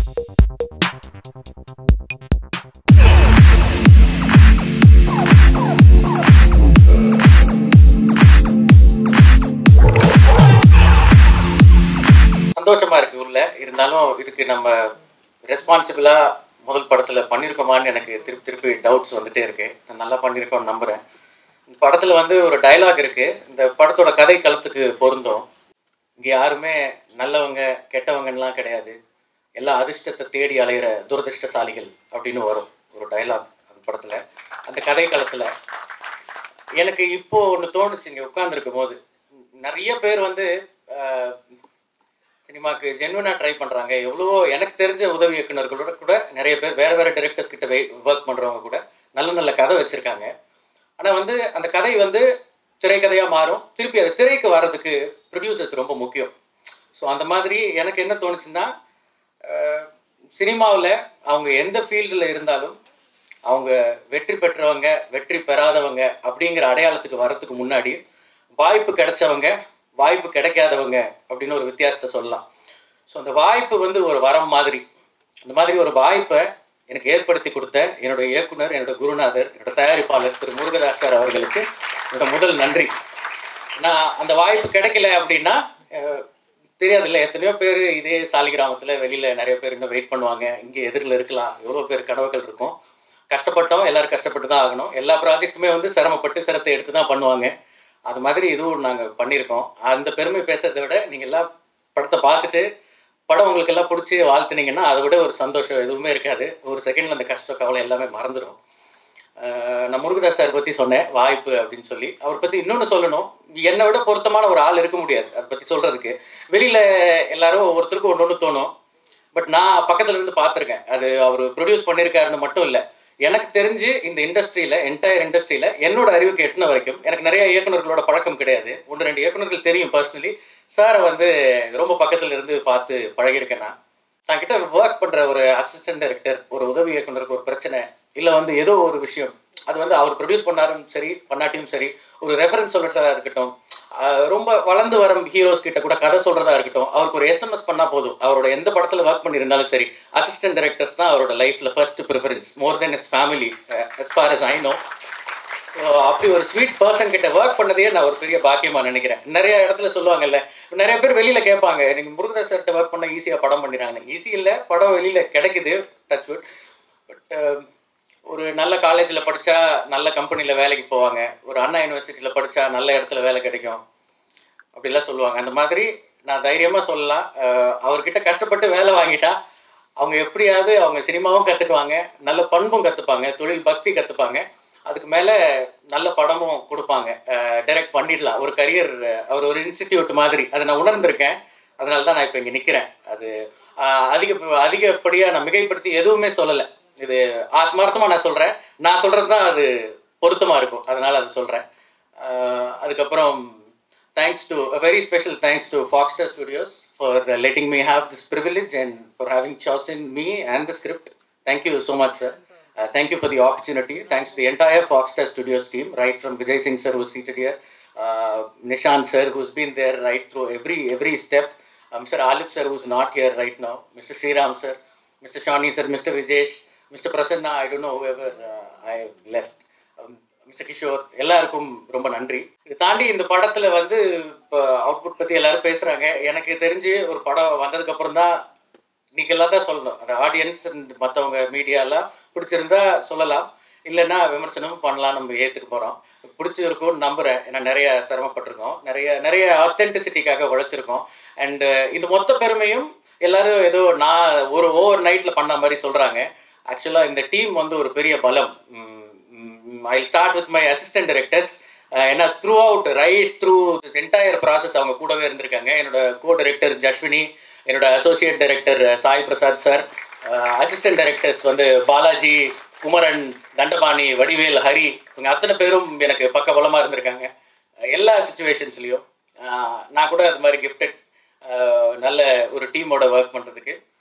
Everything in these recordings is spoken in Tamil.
சந்தோஷமா இருக்கு உள்ள இருந்தாலும் இதுக்கு நம்ம ரெஸ்பான்சிபிளா முதல் படத்துல பண்ணியிருக்கோமான்னு எனக்கு திருப்பி டவுட்ஸ் வந்துட்டே இருக்கு. நான் நல்லா பண்ணியிருக்கோம்னு நம்புறேன். இந்த படத்துல வந்து ஒரு டயலாக் இருக்கு. இந்த படத்தோட கதை களத்துக்கு பொருந்தும். இங்க யாருமே நல்லவங்க கெட்டவங்கலாம் கிடையாது, எல்லா அதிர்ஷ்டத்தை தேடி அலையிற துரதிருஷ்டசாலிகள் அப்படின்னு வரும் ஒரு டயலாக் அந்த படத்துல. அந்த கதை களத்துல எனக்கு இப்போ ஒன்று தோணுச்சு. இங்க உட்கார்ந்துருக்கும் போது நிறைய பேர் வந்து சினிமாக்கு ஜென்வனா ட்ரை பண்றாங்க. எவ்வளவோ எனக்கு தெரிஞ்ச உதவி இயக்குநர்களோட கூட நிறைய பேர் வேற வேற டைரக்டர்ஸ் கிட்ட ஒர்க் பண்றவங்க கூட நல்ல நல்ல கதை வச்சிருக்காங்க. ஆனா வந்து அந்த கதை வந்து திரைக்கதையா மாறும். திருப்பி அது திரைக்கு வர்றதுக்கு ப்ரொடியூசர்ஸ் ரொம்ப முக்கியம். ஸோ அந்த மாதிரி எனக்கு என்ன தோணுச்சுன்னா, சினிமாவில் அவங்க எந்த ஃபீல்டில் இருந்தாலும் அவங்க வெற்றி பெற்றவங்க வெற்றி பெறாதவங்க அப்படிங்கிற அடையாளத்துக்கு வர்றதுக்கு முன்னாடி வாய்ப்பு கிடைச்சவங்க வாய்ப்பு கிடைக்காதவங்க அப்படின்னு ஒரு வித்தியாசத்தை சொல்லலாம். ஸோ அந்த வாய்ப்பு வந்து ஒரு வரம் மாதிரி. அந்த மாதிரி ஒரு வாய்ப்பை எனக்கு ஏற்படுத்தி கொடுத்த என்னுடைய இயக்குனர், என்னோட குருநாதர், என்னோட தயாரிப்பாளர் திரு முருகதாஸ் சார் அவர்களுக்கு என்னோட முதல் நன்றி. நான் அந்த வாய்ப்பு கிடைக்கல அப்படின்னா தெரியாதுல்ல, எத்தனையோ பேர் இதே சாலிகிராமத்தில் வெளியில் நிறைய பேர் இன்னும் வெயிட் பண்ணுவாங்க. இங்கே எதிரில் இருக்கலாம், எவ்வளோ பேர் கனவுகள் இருக்கும். கஷ்டப்பட்டோம், எல்லாரும் கஷ்டப்பட்டு தான் ஆகணும். எல்லா ப்ராஜெக்ட்டுமே வந்து சிரமப்பட்டு சிரத்தை எடுத்து தான் பண்ணுவாங்க. அது மாதிரி இதுவும் நாங்கள் பண்ணியிருக்கோம். அந்த பெருமை பேசுறதை விட நீங்கள் எல்லாம் படத்தை பார்த்துட்டு படம் உங்களுக்கு எல்லாம் பிடிச்சி வாழ்த்துனீங்கன்னா அதை விட ஒரு சந்தோஷம் எதுவுமே இருக்காது. ஒரு செகண்டில் அந்த கஷ்டம் கவலை எல்லாமே மறந்துடும். நான் முருகதாஸ் சார் பற்றி சொன்னேன் வாய்ப்பு அப்படின்னு சொல்லி. அவர் பற்றி இன்னொன்று சொல்லணும். என்னை விட பொருத்தமான ஒரு ஆள் இருக்க முடியாது அதை பற்றி சொல்கிறதுக்கு. வெளியில் எல்லாரும் ஒவ்வொருத்தருக்கும் ஒன்று ஒன்று தோணும். பட் நான் பக்கத்துல இருந்து பார்த்துருக்கேன். அது அவர் ப்ரொடியூஸ் பண்ணியிருக்காருன்னு மட்டும் இல்லை, எனக்கு தெரிஞ்சு இந்த இண்டஸ்ட்ரியில் என்டையர் இண்டஸ்ட்ரியில் என்னோட அறிவுக்கு எட்டின வரைக்கும் எனக்கு நிறைய இயக்குநர்களோட பழக்கம் கிடையாது. 1-2 இயக்குநர்கள் தெரியும் பர்சனலி. சாரை வந்து ரொம்ப பக்கத்துல இருந்து பார்த்து பழகிருக்கேன். நான் கிட்ட ஒர்க் பண்ணுற ஒரு அசிஸ்டன்ட் டைரக்டர், ஒரு உதவி இயக்குநருக்கு ஒரு பிரச்சனை இல்லை வந்து ஏதோ ஒரு விஷயம், அது வந்து அவர் ப்ரொடியூஸ் பண்ணாரும் சரி பண்ணாட்டியும் சரி, ஒரு ரெஃபரன்ஸ் சொல்றதா இருக்கட்டும், ரொம்ப வளர்ந்து வரும் ஹீரோஸ் கிட்ட கூட கதை சொல்றதா இருக்கட்டும், அவருக்கு ஒரு எஸ்எம்எஸ் பண்ணா போதும். அவரோட எந்த படத்துல ஒர்க் பண்ணியிருந்தாலும் சரி, அசிஸ்டன்ட் டைரக்டர்ஸ் தான் அவரோட லைஃப்ல first preference, more then is family as far as I know. அப்படி ஒரு ஸ்வீட் பர்சன் கிட்ட ஒர்க் பண்ணதையே நான் ஒரு பெரிய பாக்கியமா நினைக்கிறேன். நிறைய இடத்துல சொல்லுவாங்கல்ல, நிறைய பேர் வெளியில கேட்பாங்க, நீங்க முருகதாஸ் சார்கிட்ட ஒர்க் பண்ண ஈஸியா படம் பண்ணிடுறாங்க. ஈஸி இல்லை, படம் வெளியில கிடைக்குது, டச் வுட். பட் ஒரு நல்ல காலேஜில் படித்தா நல்ல கம்பெனியில் வேலைக்கு போவாங்க, ஒரு அண்ணா யூனிவர்சிட்டியில் படித்தா நல்ல இடத்துல வேலை கிடைக்கும் அப்படிலாம் சொல்லுவாங்க. அந்த மாதிரி நான் தைரியமாக சொல்லலாம், அவர்கிட்ட கஷ்டப்பட்டு வேலை வாங்கிட்டா அவங்க எப்படியாவது அவங்க சினிமாவும் கற்றுக்குவாங்க, நல்ல பண்பும் கற்றுப்பாங்க, தொழில் பக்தி கற்றுப்பாங்க, அதுக்கு மேலே நல்ல படமும் கொடுப்பாங்க, டைரக்ட் பண்ணிடலாம். ஒரு கரியர், அவர் ஒரு இன்ஸ்டிடியூட் மாதிரி, அதை நான் உணர்ந்திருக்கேன். அதனால தான் நான் இப்போ இங்கே நிற்கிறேன். அது அதிகப்படியாக நான் மிகைப்படுத்தி எதுவுமே சொல்லலை. இது ஆத்மார்த்தமாக நான் சொல்கிறது தான் அது பொருத்தமாக இருக்கும், அதனால் அது சொல்கிறேன். அதுக்கப்புறம் a very special thanks to Foxstar Studios for letting me have this privilege and for having chosen me and the script. Thank you so much, sir. Thank you for the opportunity. Thanks to the entire Foxstar Studios team, right from Vijay Singh sir, who's seated here, Nishant sir, who's been there right through every step, Mr. Alif sir, who's not here right now, Mr. Sriram sir, Mr. Shani sir, Mr. Vijesh, Mr. Prasanna, I don't know whoever I left, Mr. Kishore, எல்லாருக்கும் ரொம்ப நன்றி. இது தாண்டி இந்த படத்துல வந்து இப்போ அவுட்புட் பத்தி எல்லாரும் பேசுறாங்க. எனக்கு தெரிஞ்சு ஒரு படம் வந்ததுக்கு அப்புறம் தான் நீங்க எல்லாம் தான் சொல்லணும். அந்த ஆடியன்ஸ் மற்றவங்க மீடியாலாம் பிடிச்சிருந்தா சொல்லலாம், இல்லைன்னா விமர்சனமும் பண்ணலாம். நம்ம ஏற்றுக்க போகிறோம், பிடிச்சிருக்கும்னு நம்புகிறேன். ஏன்னா நிறைய சிரமப்பட்டிருக்கோம், நிறைய ஆத்தென்டிசிட்டிக்காக உழைச்சிருக்கோம். அண்டு இந்த மொத்த பெருமையும் எல்லாரும் ஏதோ நான் ஒரு ஓவர் நைட்டில் பண்ண மாதிரி சொல்கிறாங்க. ஆக்சுவலாக இந்த டீம் வந்து ஒரு பெரிய பலம். I start with my assistant directors. ஏன்னா right through this entire process அவங்க கூடவே இருந்திருக்காங்க. என்னோட கோ டைரக்டர் ஜஸ்வினி, என்னோட associate director Sai Prasad sir, assistant directors வந்து பாலாஜி, குமரன், தண்டபாணி, வடிவேல், ஹரி, இவங்க அத்தனை பேரும் எனக்கு பக்கபலமாக இருந்திருக்காங்க எல்லா சுச்சுவேஷன்ஸ்லையும். நான் கூட அது மாதிரி கிஃப்டட் நல்ல ஒரு டீமோட ஒர்க் பண்ணுறதுக்கு.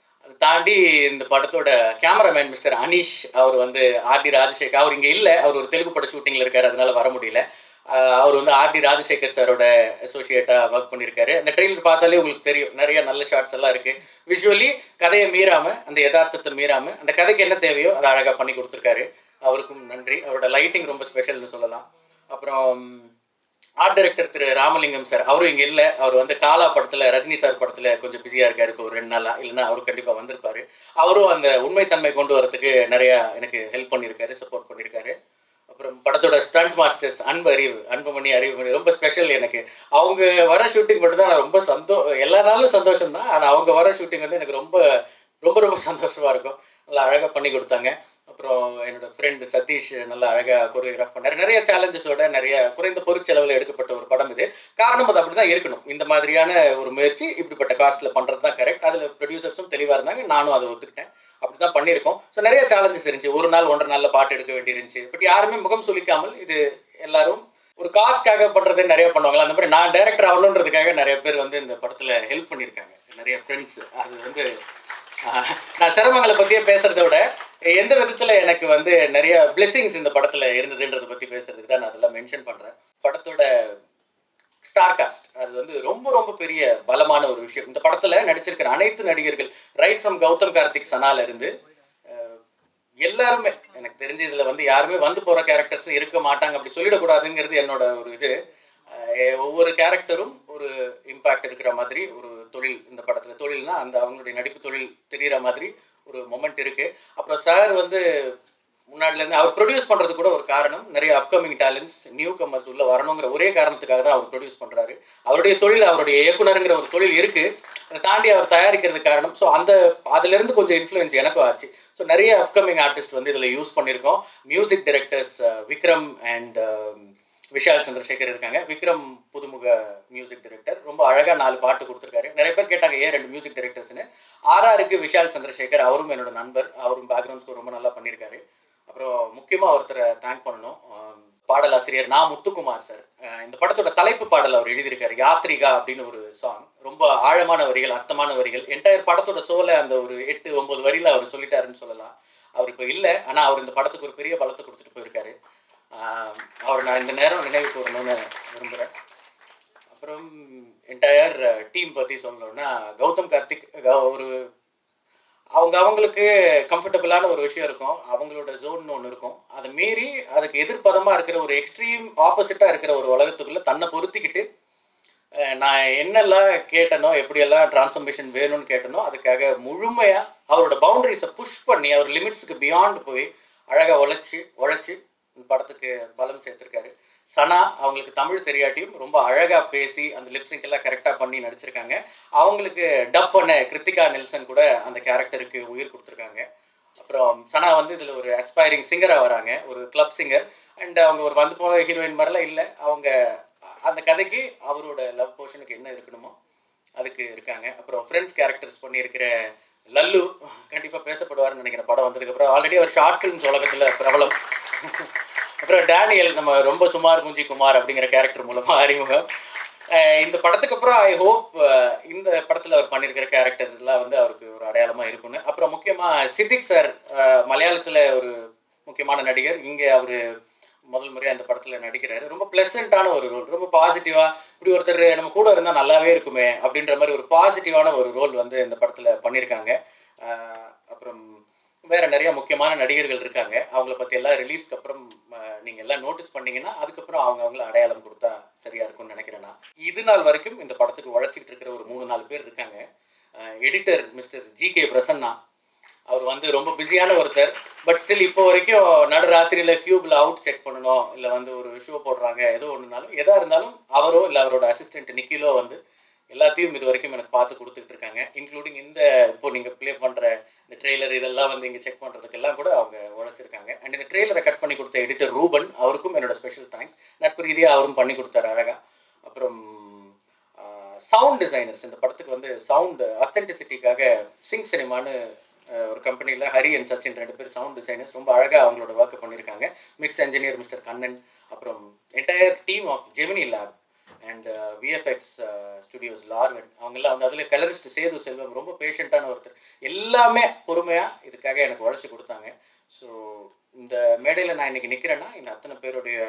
அதை தாண்டி இந்த படத்தோட கேமராமேன் மிஸ்டர் அனீஷ், அவர் வந்து ஆர்டி ராஜசேகர், அவர் இங்கே இல்லை, அவர் ஒரு தெலுங்கு பட ஷூட்டிங்கில் இருக்கார், அதனால வர முடியல. அவர் வந்து ஆர்டி ராஜசேகர் சாரோட அசோசியேட்டாக ஒர்க் பண்ணியிருக்காரு. அந்த ட்ரெயிலர் பார்த்தாலே உங்களுக்கு தெரியும், நிறைய நல்ல ஷார்ட்ஸ் எல்லாம் இருக்குது. விஷுவலி கதையை மீறாமல், அந்த யதார்த்தத்தை மீறாமல், அந்த கதைக்கு என்ன தேவையோ அதை அழகாக பண்ணி கொடுத்துருக்காரு. அவருக்கும் நன்றி. அவரோட லைட்டிங் ரொம்ப ஸ்பெஷல்னு சொல்லலாம். அப்புறம் ஆர்ட் டைரக்டர் திரு ராமலிங்கம் சார், அவரும் இங்கே இல்லை. அவர் வந்து காலா படத்தில், ரஜினி சார் படத்தில் கொஞ்சம் பிஸியாக இருக்காரு இப்போ ஒரு 2 நாளாக. இல்லைன்னா அவரும் கண்டிப்பாக வந்திருப்பாரு. அவரும் அந்த உண்மைத்தன்மை கொண்டு வரதுக்கு நிறையா எனக்கு ஹெல்ப் பண்ணியிருக்காரு, சப்போர்ட் பண்ணியிருக்காரு. அப்புறம் படத்தோட ஸ்டண்ட் மாஸ்டர்ஸ் அன்புமணி அறிவுமணி ரொம்ப ஸ்பெஷல் எனக்கு. அவங்க வர ஷூட்டிங் மட்டும்தான் நான் ரொம்ப எல்லா நாளும் சந்தோஷம் தான். ஆனால் அவங்க வர ஷூட்டிங் வந்து எனக்கு ரொம்ப ரொம்ப ரொம்ப சந்தோஷமாக இருக்கும். நல்லா அழகாக பண்ணி கொடுத்தாங்க. அப்புறம் என்னோட ஃப்ரெண்டு சதீஷ் நல்லா அழகாக கொரியோகிராஃப் பண்ணார். நிறைய சேலஞ்சஸோட, நிறைய குறைந்த பொருட்செலவில் எடுக்கப்பட்ட ஒரு படம் இது. காரணம் அது அப்படி தான் இருக்கணும். இந்த மாதிரியான ஒரு முயற்சி இப்படிப்பட்ட காஸ்ட்டில் பண்ணுறது தான் கரெக்ட். அதில் ப்ரொடியூசர்ஸும் தெளிவாக இருந்தாங்க, நானும் அதை ஒத்துக்கிட்டேன். அப்படி தான் பண்ணியிருக்கோம். ஸோ நிறைய சேலஞ்சஸ் இருந்துச்சு. ஒரு நாள் 1.5 நாளில் பாட்டு எடுக்க வேண்டியிருந்துச்சு. பட் யாருமே முகம் சுளிக்காமல், இது எல்லாரும் ஒரு காஸ்ட்காக பண்ணுறது நிறைய பண்ணுவாங்களா, அந்த மாதிரி நான் டைரக்டர் ஆகணுன்றதுக்காக நிறைய பேர் வந்து இந்த படத்தில் ஹெல்ப் பண்ணியிருக்காங்க. நிறைய ஃப்ரெண்ட்ஸ். அது வந்து நான் சிரமங்களை பற்றியே பேசுகிறத விட எந்த விதத்தில் எனக்கு வந்து நிறைய பிளெஸிங்ஸ் இந்த படத்தில் இருந்ததுன்றதை பற்றி பேசுறதுக்கு தான் நான் அதெல்லாம் மென்ஷன் பண்ணுறேன். படத்தோட ஸ்டார் காஸ்ட் அது வந்து ரொம்ப ரொம்ப பெரிய பலமான ஒரு விஷயம். இந்த படத்தில் நடிச்சிருக்கிற அனைத்து நடிகர்கள், ரைட் ஃப்ரம் கௌதம் கார்த்திக் சனால இருந்து எல்லாருமே, எனக்கு தெரிஞ்ச இதில் வந்து யாருமே வந்து போகிற கேரக்டர்ஸ் இருக்க மாட்டாங்க, அப்படி சொல்லிடக்கூடாதுங்கிறது என்னோட ஒரு இது. ஒவ்வொரு கேரக்டரும் ஒரு இம்பாக்ட் இருக்கிற மாதிரி ஒரு தொழில் இந்த படத்தில். தொழில்னா அந்த அவங்களுடைய நடிப்பு தொழில் தெரிகிற மாதிரி ஒரு மொமெண்ட் இருக்குது. அப்புறம் சார் வந்து முன்னாடிலேருந்து அவர் ப்ரொடியூஸ் பண்ணுறது கூட ஒரு காரணம், நிறைய அப்கமிங் டேலண்ட்ஸ், நியூ கமர்ஸ் உள்ள வரணுங்கிற ஒரே காரணத்துக்காக தான் அவர் ப்ரொடியூஸ் பண்ணுறாரு. அவருடைய தொழில், அவருடைய இயக்குனருங்கிற ஒரு தொழில் இருக்குது, அதை தாண்டி அவர் தயாரிக்கிறது காரணம். ஸோ அதுலேருந்து கொஞ்சம் இன்ஃப்ளூயன்ஸ் எனக்கும் ஆச்சு. ஸோ நிறைய அப்கமிங் ஆர்டிஸ்ட் வந்து இதில் யூஸ் பண்ணியிருக்கோம். Music directors Vikram and Vishal Chandrasekhar இருக்காங்க. விக்ரம் புதுமுக மியூசிக் டைரக்டர், ரொம்ப அழகாக 4 பாட்டு கொடுத்துருக்காரு. நிறைய பேர் கேட்டாங்க ஏன் 2 மியூசிக் டைரக்டர்ஸ்னு. ஆர்ஆருக்கு விஷால் சந்திரசேகர், அவரும் என்னோட நண்பர், அவரும் பேக்ரவுண்ட் ஸ்கோர் ரொம்ப நல்லா பண்ணியிருக்காரு. அப்புறம் முக்கியமாக ஒருத்தரை தேங்க் பண்ணணும், பாடலாசிரியர் நா முத்துக்குமார் சார். இந்த படத்தோட தலைப்பு பாடல் அவர் எழுதியிருக்காரு, யாத்ரிகா அப்படின்னு ஒரு சாங். ரொம்ப ஆழமான வரிகள், அர்த்தமான வரிகள். என்டையர் படத்தோட சோலை அந்த ஒரு 8-9 வரியில் அவர் சொல்லிட்டாருன்னு சொல்லலாம். அவர் இப்போ இல்லை, ஆனால் அவர் இந்த படத்துக்கு ஒரு பெரிய பலத்தை கொடுத்துட்டு போயிருக்காரு. அவர் நான் இந்த நேரம் நினைவு கூறணும்னு விரும்புகிறேன். அப்புறம் என்டையர் டீம் பற்றி சொல்லணும்னா, கௌதம் கார்த்திக் ஒரு அவங்களுக்கு கம்ஃபர்டபுளான ஒரு விஷயம் இருக்கும், அவங்களோட ஜோன் ஒன்று இருக்கும். அதை மீறி அதுக்கு எதிர்ப்பதமாக இருக்கிற ஒரு எக்ஸ்ட்ரீம் ஆப்போசிட்டாக இருக்கிற ஒரு உலகத்துக்குள்ளே தன்னை பொருத்திக்கிட்டு நான் என்னெல்லாம் கேட்டனோ, எப்படியெல்லாம் டிரான்ஸ்ஃபர்மேஷன் வேணும்னு கேட்டனோ, அதுக்காக முழுமையாக அவரோட பவுண்டரிஸை புஷ் பண்ணி அவர் லிமிட்ஸுக்கு பியாண்ட் போய் அழகாக உழைச்சி இந்த படத்துக்கு பலம் சேர்த்துருக்காரு. சனா அவங்களுக்கு தமிழ் தெரியாட்டியும் ரொம்ப அழகாக பேசி அந்த லிப்ஸிங்க் எல்லாம் கரெக்டாக பண்ணி நடிச்சிருக்காங்க. அவங்களுக்கு டப் பண்ண கிருத்திகா நெல்சன் கூட அந்த கேரக்டருக்கு உயிர் கொடுத்துருக்காங்க. அப்புறம் சனா வந்து இதில் ஒரு அஸ்பைரிங் சிங்கராக வராங்க, ஒரு கிளப் சிங்கர். அண்ட் அவங்க ஒரு வந்து போன ஹீரோயின் மாதிரிலாம் இல்லை. அவங்க அந்த கதைக்கு அவரோட லவ் போர்ஷனுக்கு என்ன இருக்கணுமோ அதுக்கு இருக்காங்க. அப்புறம் ஃப்ரெண்ட்ஸ் கேரக்டர்ஸ் பண்ணியிருக்கிற லல்லு கண்டிப்பாக பேசப்படுவார்னு நினைக்கிறேன் படம் வந்ததுக்கப்புறம். ஆல்ரெடி அவர் ஷார்ட் ஃபிலிம்ஸ் உலகத்தில் பிரபலம். அப்புறம் டேனியல், நம்ம ரொம்ப சுமார் குஞ்சி குமார் அப்படிங்கிற கேரக்டர் மூலமாக அறிமுகம். இந்த படத்துக்கு அப்புறம் ஐ ஹோப் இந்த படத்தில் அவர் பண்ணியிருக்கிற கேரக்டர்லாம் வந்து அவருக்கு ஒரு அடையாளமாக இருக்குன்னு. அப்புறம் முக்கியமாக சித்திக் சார், மலையாளத்தில் ஒரு முக்கியமான நடிகர். இங்கே அவர் முதல் முறையாக அந்த படத்தில் நடிக்கிறாரு. ரொம்ப ப்ளசண்ட்டான ஒரு ரோல், ரொம்ப பாசிட்டிவாக, இப்படி ஒருத்தர் நம்ம கூட இருந்தால் நல்லாவே இருக்குமே அப்படின்ற மாதிரி ஒரு பாசிட்டிவான ஒரு ரோல் வந்து இந்த படத்தில் பண்ணியிருக்காங்க. அப்புறம் வேறு நிறைய முக்கியமான நடிகர்கள் இருக்காங்க. அவங்கள பற்றி எல்லாம் ரிலீஸ்க்கு அப்புறம் நீங்கள் எல்லாம் நோட்டீஸ் பண்ணிங்கன்னா அதுக்கப்புறம் அவங்கள அடையாளம் கொடுத்தா சரியாக இருக்கும்னு நினைக்கிறேன். நான் இது நாள் வரைக்கும் இந்த படத்துக்கு உழைச்சிக்கிட்டு இருக்கிற ஒரு 3-4 பேர் இருக்காங்க. Editor mister GK. பிரசன்னா, அவர் வந்து ரொம்ப பிஸியான ஒருத்தர். பட் ஸ்டில் இப்போ வரைக்கும் நடுராத்திரியில் கியூபில் அவுட் செக் பண்ணணும், இல்லை வந்து ஒரு ஷோ போடுறாங்க, ஏதோ ஒன்றுனாலும் எதாக இருந்தாலும் அவரோ இல்லை அவரோட அசிஸ்டன்ட் நிக்கிலோ வந்து எல்லாத்தையும் இது வரைக்கும் எனக்கு பார்த்து கொடுத்துட்டு இருக்காங்க. இன்க்ளூடிங் இந்த இப்போ நீங்கள் ப்ளே பண்ணுற இந்த ட்ரெய்லர் இதெல்லாம் வந்து இங்கே செக் பண்ணுறதுக்கெல்லாம் கூட அவங்க உழைச்சிருக்காங்க. அண்ட் இந்த ட்ரெய்லரை கட் பண்ணி கொடுத்த எடிட்டர் ரூபன், அவருக்கும் என்னோட ஸ்பெஷல் தேங்க்ஸ். நட்பு ரீதியாக அவரும் பண்ணி கொடுத்தாரு அழகாக. அப்புறம் சவுண்ட் டிசைனர்ஸ், இந்த படத்துக்கு வந்து சவுண்டு அத்தென்டிசிட்டிக்காக சிங் சினிமான்னு ஒரு கம்பெனியில் ஹரி அண்ட் சச்சின் 2 பேர் சவுண்ட் டிசைனர்ஸ் ரொம்ப அழகாக அவங்களோட ஒர்க்கை பண்ணியிருக்காங்க. மிக்ஸ் என்ஜினியர் மிஸ்டர் கண்ணன், அப்புறம் entire team of Gemini lab and VFX studios Lorven, அவங்கெல்லாம் வந்து அதில் கலரிஸ்ட் சேது செல்வம் ரொம்ப பேஷண்ட்டான ஒருத்தர். எல்லாமே பொறுமையாக இதுக்காக எனக்கு உழைச்சி கொடுத்தாங்க. ஸோ இந்த மேடையில் நான் இன்றைக்கி நிற்கிறேன்னா இந்த அத்தனை பேருடைய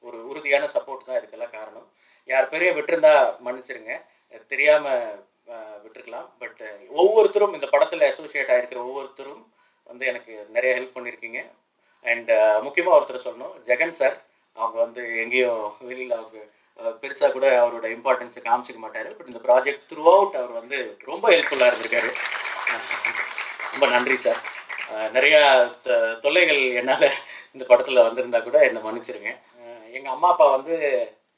ஒரு உறுதியான சப்போர்ட் தான் இதுக்கெல்லாம் காரணம். யார் பேரையும் விட்டிருந்தா மன்னிச்சிருங்க. தெரியாம விட்டுருக்கலாம். பட் ஒவ்வொருத்தரும் இந்த படத்துல அசோசியேட் ஆயிருக்கிற ஒவ்வொருத்தரும் வந்து எனக்கு நிறைய ஹெல்ப் பண்ணியிருக்கீங்க. அண்ட் முக்கியமா ஒருத்தர் சொல்லணும், ஜெகன் சார். அவங்க வந்து எங்கேயும் வெளியில அவங்க பெருசா கூட அவரோட இம்பார்ட்டன்ஸை காமிச்சிக்க மாட்டாரு. பட் இந்த ப்ராஜெக்ட் த்ரூ அவுட் அவர் வந்து ரொம்ப ஹெல்ப்ஃபுல்லா இருந்திருக்காரு. ரொம்ப நன்றி சார். நிறையா தொல்லைகள் என்னால் இந்த படத்தில் வந்திருந்தா கூட என்னை மன்னிச்சிருங்க. எங்கள் அம்மா அப்பா வந்து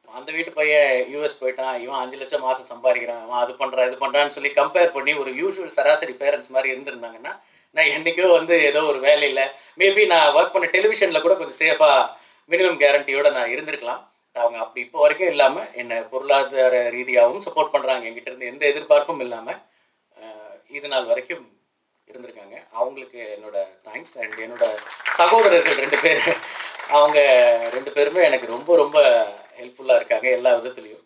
அந்த வீட்டு பையன் யூஎஸ் போயிட்டான், இவன் 5 லட்சம் மாதம் சம்பாதிக்கிறான், அவன் அது பண்ணுறான் இது பண்ணுறான்னு சொல்லி கம்பேர் பண்ணி ஒரு யூஷுவல் சராசரி பேரண்ட்ஸ் மாதிரி இருந்திருந்தாங்கன்னா, நான் என்றைக்கோ வந்து ஏதோ ஒரு வேலையில் மேபி நான் ஒர்க் பண்ண டெலிவிஷனில் கூட கொஞ்சம் சேஃபாக மினிமம் கேரண்டியோடு நான் இருந்திருக்கலாம். அவங்க அப்படி இப்போ வரைக்கும் இல்லாமல் என்னை பொருளாதார ரீதியாகவும் சப்போர்ட் பண்ணுறாங்க. என்கிட்ட இருந்து எந்த எதிர்பார்ப்பும் இல்லாமல் இது நாள் வரைக்கும் இருந்திருக்காங்க. அவங்களுக்கு என்னோட தேங்க்ஸ். அண்ட் என்னோட சகோதரர்கள் 2 பேர், அவங்க 2 பேருமே எனக்கு ரொம்ப ரொம்ப ஹெல்ப்ஃபுல்லாக இருக்காங்க எல்லா விதத்துலேயும்.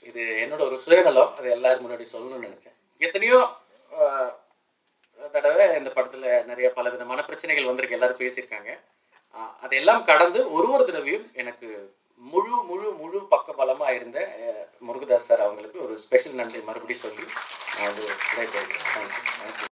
இது என்னோட ஒரு சுயநலம், அது எல்லாரும் முன்னாடி சொல்லணும்னு நினச்சேன். எத்தனையோ தடவை இந்த படத்தில் நிறைய பல விதமான பிரச்சனைகள் வந்திருக்கு, எல்லாரும் பேசியிருக்காங்க. அதெல்லாம் கடந்து ஒரு தடவையும் எனக்கு முழு முழு முழு பக்க பலமாக இருந்த முருகதாஸ் சார் அவங்களுக்கு ஒரு ஸ்பெஷல் நன்றி மறுபடியும் சொல்லி நான் வந்து விடைபெறுகிறேன். தேங்க்யூ.